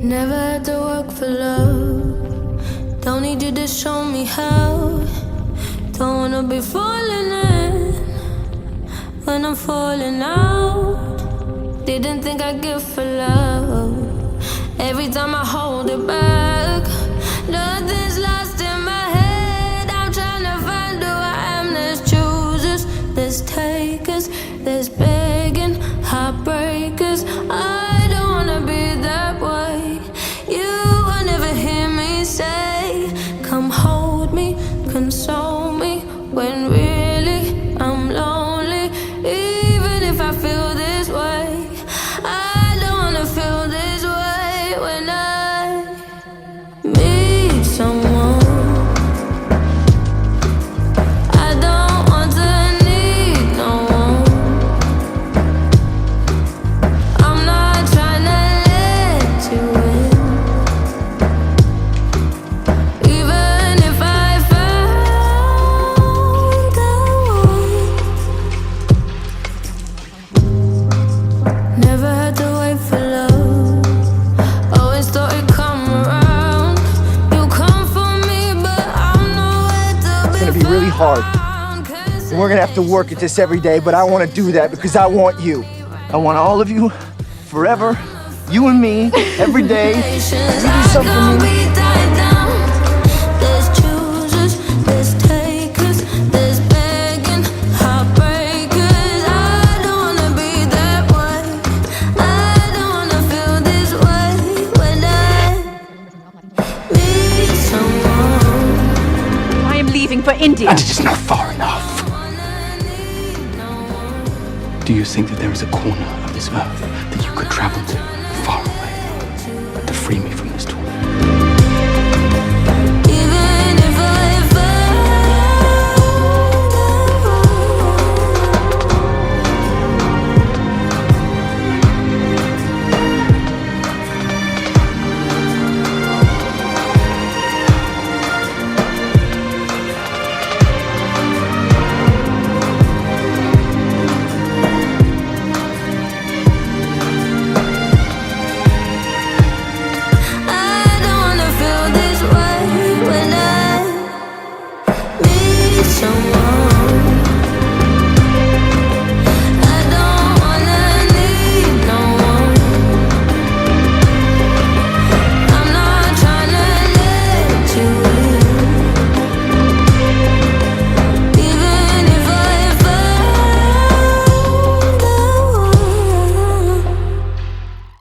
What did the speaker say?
Never had to work for love. Don't need you to show me how. Don't wanna be falling in when I'm falling out. Didn't think I'd give for love. Every time I hold it back, nothing's lost in my head. I'm trying to find who I am. There's choosers, there's takers, there's begging, heartbreakers. I don't wanna be that way. You will never hear me say, come hold me, console me, when really I'm lonely. Even if I feel this way, I don't wanna feel this way when I meet someone. I don't want to need no one. I'm not trying to let you in. Even if I found the one. Never had to wait for love. Always thought it'd come around. You come for me, but I'm nowhere to be It's gonna be really hard. found. 'Cause And we're gonna have to work at this every day, but I wanna do that because I want you. I want all of you, forever, you and me, every day. You do something for me. There's choosers, there's takers, there's begging, heartbreakers. I don't wanna be that way. I don't wanna feel this way when I meet someone. I am leaving for India. And it is not far enough. Do you think that there is a corner of this earth that you could travel to far away?